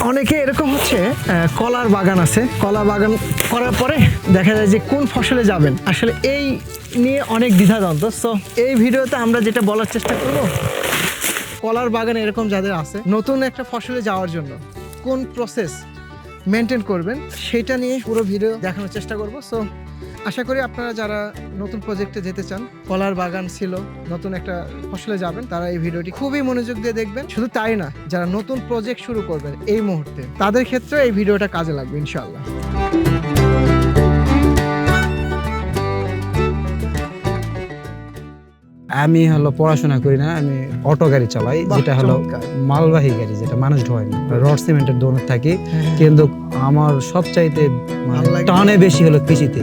অনেকে এরকম হচ্ছে কলার বাগান আছে, কলা বাগান করার পরে দেখা যায় যে কোন ফসলে যাবেন, আসলে এই নিয়ে অনেক দ্বিধাদ্বন্দ্ব। সো এই ভিডিওতে আমরা যেটা বলার চেষ্টা করব, কলার বাগান এরকম যাদের আছে, নতুন একটা ফসলে যাওয়ার জন্য কোন প্রসেস মেনটেন করবেন সেটা নিয়ে পুরো ভিডিও দেখানোর চেষ্টা করব। সো আশা করি আপনারা যারা নতুন প্রজেক্টে যেতে চান, কলার বাগান ছিল, নতুন একটা ফসলে যাবেন, তারা এই ভিডিওটি খুবই মনোযোগ দিয়ে দেখবেন। শুধু তাই না, যারা নতুন প্রজেক্ট শুরু করবেন এই মুহূর্তে, তাদের ক্ষেত্রে এই ভিডিওটা কাজে লাগবে ইনশাআল্লাহ। আমি পড়াশোনা করি না, আমি অটো গাড়ি চালাই, যেটা চমৎকার। মালবাহী গাড়ি, যেটা মানুষ ঢোয় না, রড সিমেন্টের দোনো থাকি। কিন্তু আমার সবচাইতে ভালো লাগে। টানে বেশি হলো কৃষিতে।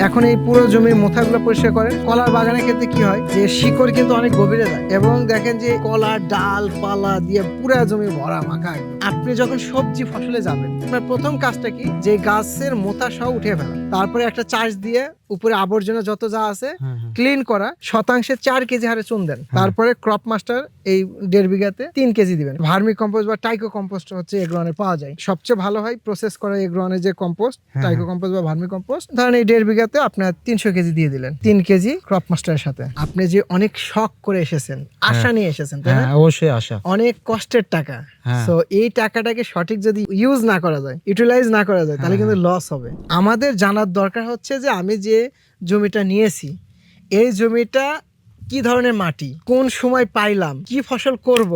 এখন এই পুরো জমির মোথাগুলো পরিষ্কার করেন। কলার বাগানের ক্ষেত্রে কি হয় যে শিকড় কিন্তু অনেক গভীরে যায় এবং দেখেন যে কলার ডাল পালা দিয়ে পুরা জমি ভরা মাখা। আপনি যখন সবজি ফসলে যাবেন, আপনার প্রথম কাজটা কি, যে গাছের মোথা সহ উঠে ফেলা, তারপরে একটা চাষ দিয়ে উপরে আবর্জনা যত যা আছে ক্লিন করা, শতাংশে 4 কেজি হারে চুন দেন। তারপরে ক্রপ মাস্টার এই 1.5 বিঘাতে 3 কেজি দিবেন। ভার্মি কম্পোস্ট বা টাইকো কম্পোস্ট হচ্ছে এগ্রোনে পাওয়া যায়, সবচেয়ে ভালো হয় প্রসেস করা এগ্রোনে যে কম্পোস্ট, টাইকো কম্পোস্ট বা ভার্মি কম্পোস্ট। ধরেন এই 1.5 বিঘাতে আপনার 300 কেজি দিয়ে দিলেন, 3 কেজি ক্রপ মাস্টারের সাথে। আপনি যে অনেক শখ করে এসেছেন, আশা নিয়ে এসেছেন, তাই না? অবশ্যই আশা, অনেক কষ্টের টাকা। তো এই টাকাটাকে সঠিক যদি ইউজ না করা যায়, ইউটিলাইজ না করা যায়, তাহলে কিন্তু লস হবে। আমাদের জানার দরকার হচ্ছে যে আমি যে জমিটা নিয়েছি, এই জমিটা কি ধরনের মাটি, কোন সময় পাইলাম, কি ফসল করব।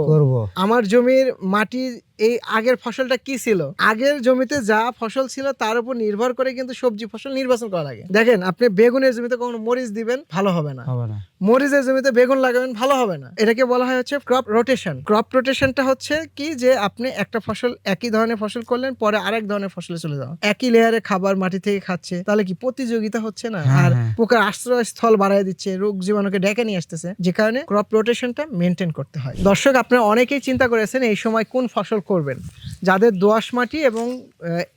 আমার জমির মাটি, এই আগের ফসলটা কি ছিল, আগের জমিতে যা ফসল ছিল তার উপর নির্ভর করে কিন্তু সবজি ফসল নির্বাচন করা লাগে। দেখেন, আপনি বেগুনের জমিতে কখনো মরিচ দিবেন, ভালো হবে না। মরিচের জমিতে বেগুন লাগাবেন, ভালো হবে না। এটাকে বলা হয় হচ্ছে ক্রপ রোটেশন। ক্রপ রোটেশনটা হচ্ছে কি, যে আপনি একটা ফসল, একই ধরনের ফসল করলেন, পরে আরেক ধরনের ফসলে চলে যাওয়া। একই লেয়ারে খাবার মাটি থেকে খাচ্ছে, তাহলে কি প্রতিযোগিতা হচ্ছে না? আর পোকার আশ্রয়স্থল বাড়ায় দিচ্ছে, রোগ জীবাণুকে ডেকে নিয়ে আসতেছে, যে কারণে ক্রপ রোটেশনটা মেনটেন করতে হয়। দর্শক, আপনারা অনেকেই চিন্তা করেছেন এই সময় কোন ফসল করবেন। যাদের দোআঁশ মাটি এবং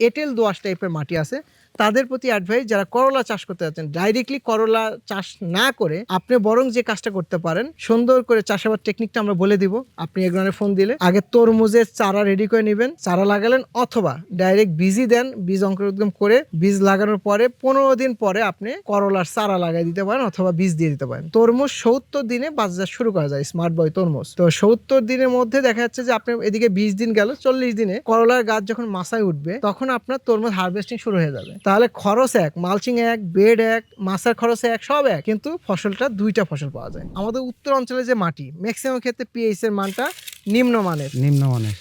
এঁটেল দোআঁশ টাইপের মাটি আছে, তাদের প্রতি অ্যাডভাইস, যারা করলা চাষ করতে যাচ্ছেন, ডাইরেক্টলি করলা চাষ না করে আপনি বরং যে কাজটা করতে পারেন, সুন্দর করে চাষাবাদ টেকনিকটা আমরা বলে দিব। আপনি এগ্রোনে ফোন দিলে আগে তরমুজের চারা রেডি করে নেবেন, চারা লাগালেন, অথবা ডাইরেক্ট বীজই দেন, বীজ অঙ্কুরোদ্গম করে বীজ লাগানোর পরে 15 দিন পরে আপনি করলার চারা লাগাই দিতে পারেন, অথবা বীজ দিয়ে দিতে পারেন। তরমুজ 70 দিনে বাজার শুরু করা যায়, স্মার্ট বয় তরমুজ। তো 70 দিনের মধ্যে দেখা যাচ্ছে যে আপনার এদিকে 20 দিন গেল, 40 দিনে করলার গাছ যখন মাথায় উঠবে, তখন আপনার তরমুজ হারভেস্টিং শুরু হয়ে যাবে। তাহলে খরচ এক, মালচিং এক, বেড এক, মাছার খরচ এক, সব এক, কিন্তু ফসলটা দুইটা ফসল পাওয়া যায়। আমাদের উত্তর অঞ্চলে যে মাটি, ম্যাক্সিমাম ক্ষেত্রে পিএইচ এর মানটা নিম্নমানের।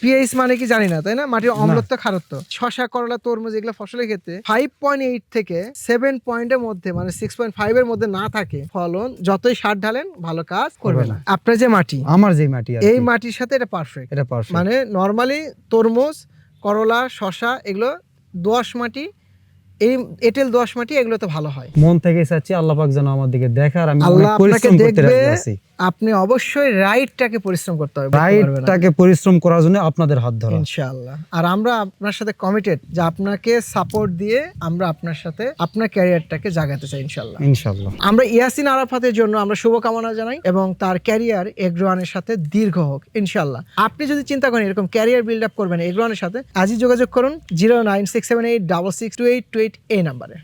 পিএইচ মানে কি জানি না, তাই না? মাটির অম্লত্ব, খারত্ব। শশা, করলা, তরমুজ এগুলো ফসলের ক্ষেত্রে 5.8 থেকে 7 পয়েন্টের মধ্যে, মানে 6.5 এর মধ্যে না থাকে, ফলন যতই সার ঢালেন ভালো কাজ করবে না। আপনার যে মাটি, আমার যে মাটি, এই মাটির সাথে এটা পারফেক্ট। মানে নরমালি তরমুজ, করলা, শশা এগুলো দোআঁশ মাটি, এই এঁটেল দোআঁশ মাটি, এগুলো তো ভালো হয়। মন থেকে চাচ্ছি আল্লাহ পাক যেন আমার দিকে দেখে, আর আমি আল্লাহ আপনাকে পরিশ্রম করতে দেখবে। রাজি আছি। আপনি অবশ্যই রাইটটাকে পরিশ্রম করতে হবে, রাইটটাকে পরিশ্রম করার জন্য আপনাদের হাত ধরা ইনশাআল্লাহ। আর আমরা আপনার সাথে কমিটেড, যে আপনাকে সাপোর্ট দিয়ে আমরা আপনার সাথে আপনার ক্যারিয়ারটাকে জাগাতে চাই ইনশাআল্লাহ। আমরা ইয়াসিন আরাফাতের জন্য আমরা শুভকামনা জানাই, এবং তার ক্যারিয়ার এগ্রোয়ানের সাথে দীর্ঘ হোক ইনশাআল্লাহ। আপনি যদি চিন্তা করেন এরকম ক্যারিয়ার বিল্ড আপ করবেন এগ্রোয়ানের সাথে, আজই যোগাযোগ করুন 09678662828 এই নাম্বারে।